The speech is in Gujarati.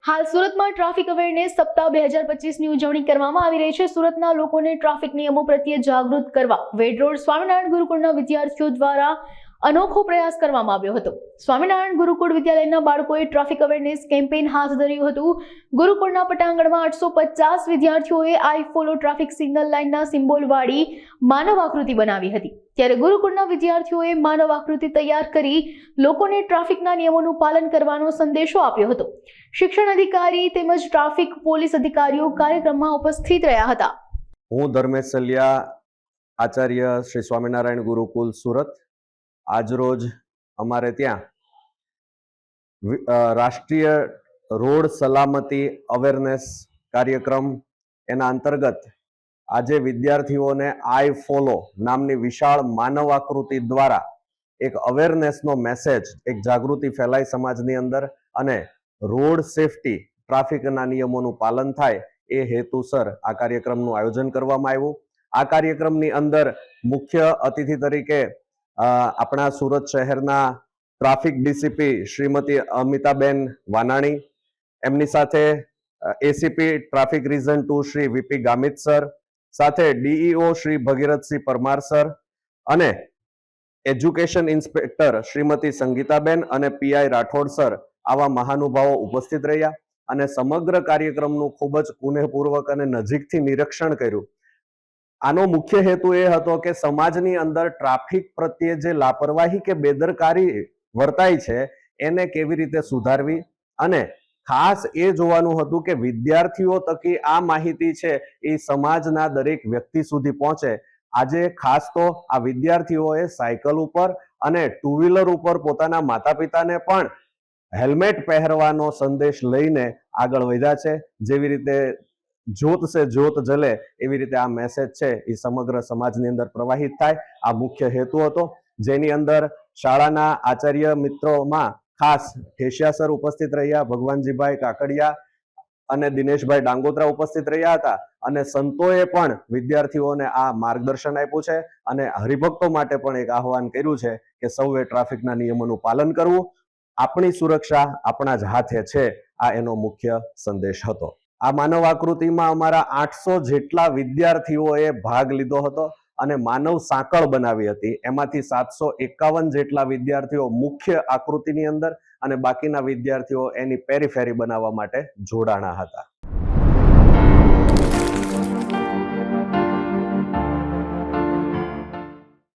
હાલ સુરતમાં ટ્રાફિક અવેરનેસ સપ્તાહ 2025ની ઉજવણી કરવામાં આવી રહી છે। સુરતના લોકોને ટ્રાફિક નિયમો પ્રત્યે જાગૃત કરવા વેડ રોડ સ્વામિનારાયણ ગુરુકુળના વિદ્યાર્થીઓ દ્વારા અનોખો પ્રયાસ કરવામાં આવ્યો હતો। સ્વામિનારાયણ ગુરુકુળ વિદ્યાલયના બાળકોએ ટ્રાફિક અવેરનેસ કેમ્પેઇન હાથ ધર્યું હતું। ગુરુકુળના પટાંગણમાં 850 વિદ્યાર્થીઓએ આઈ ફોલો ટ્રાફિક સિગ્નલ લાઇનના સિમ્બોલવાળી માનવ આકૃતિ બનાવી હતી। ત્યારે ગુરુકુળના વિદ્યાર્થીઓએ માનવ આકૃતિ તૈયાર કરી લોકોને ટ્રાફિકના નિયમોનું પાલન કરવાનો સંદેશો આપ્યો હતો। શિક્ષણ અધિકારી તેમજ ટ્રાફિક પોલીસ અધિકારીઓ કાર્યક્રમમાં ઉપસ્થિત રહ્યા હતા। હું ધર્મેશ સલિયા, આચાર્ય શ્રી સ્વામિનારાયણ ગુરુકુલ સુરત। આજરોજ અમારે ત્યાં રાષ્ટ્રીય રોડ સલામતી અવેરનેસ કાર્યક્રમ એના અંતર્ગત આજે વિદ્યાર્થીઓને આઈ ફોલો નામની વિશાળ માનવ આકૃતિ દ્વારા એક અવેરનેસનો મેસેજ, એક જાગૃતિ ફેલાય સમાજની અંદર અને રોડ સેફટી, ટ્રાફિકના નિયમોનું પાલન થાય એ હેતુસર આ કાર્યક્રમનું આયોજન કરવામાં આવ્યું। આ કાર્યક્રમની અંદર મુખ્ય અતિથિ તરીકે આપણા સુરત શહેરના ટ્રાફિક ડીસીપી શ્રીમતી અમિતાબેન વાનાણી, એમની સાથે ACP traffic reason 2 Shri VP Gamit sir, સાથે ડીઈઓ શ્રી ભગીરથસિંહ પરમાર સર અને એજ્યુકેશન ઇન્સ્પેક્ટર શ્રીમતી સંગીતાબેન અને પીઆઈ રાઠોડ સર આવા મહાનુભાવો ઉપસ્થિત રહ્યા અને સમગ્ર કાર્યક્રમનું ખૂબ જ કુનેહપૂર્વક અને નજીકથી નિરીક્ષણ કર્યું। આનો મુખ્ય હેતુ એ હતો કે સમાજની અંદર ટ્રાફિક પ્રત્યે જે લાપરવાહી કે બેદરકારી વર્તાય છે એને કેવી રીતે સુધારવી અને ખાસ એ જોવાનું હતું કે વિદ્યાર્થીઓ થકી આ માહિતી છે એ સમાજના દરેક વ્યક્તિ સુધી પહોંચે। આજે ખાસ તો આ વિદ્યાર્થીઓએ સાયકલ ઉપર અને ટુ વ્હીલર ઉપર પોતાના માતા પિતાને પણ હેલ્મેટ પહેરવાનો સંદેશ લઈને આગળ વધ્યા છે। જેવી રીતે જ્યોત સે જ્યોત જલે એવી રીતે આ મેસેજ છે એ સમગ્ર સમાજની અંદર પ્રવાહિત થાય, આ મુખ્ય હેતુ હતો। જેની અંદર શાળાના આચાર્ય મિત્રોમાં ખાસ ઠેસિયા સર ઉપસ્થિત રહ્યા, ભગવાનજીભાઈ કાકડિયા અને દિનેશભાઈ ડાંગોત્રા ઉપસ્થિત રહ્યા હતા અને સંતોએ પણ વિદ્યાર્થીઓને આ માર્ગદર્શન આપ્યું છે અને હરિભક્તો માટે પણ એક આહવાન કર્યું છે કે સૌએ ટ્રાફિકના નિયમોનું પાલન કરવું, આપણી સુરક્ષા આપણા જ હાથે છે, આ એનો મુખ્ય સંદેશ હતો। આ માનવ આકૃતિમાં અમારા 800 જેટલા વિદ્યાર્થીઓએ ભાગ લીધો હતો અને માનવ સાંકળ બનાવી હતી। એમાંથી 751 જેટલા વિદ્યાર્થીઓ મુખ્ય આકૃતિની અંદર અને બાકીના વિદ્યાર્થીઓ એની પેરીફેરી બનાવવા માટે જોડાણા હતા।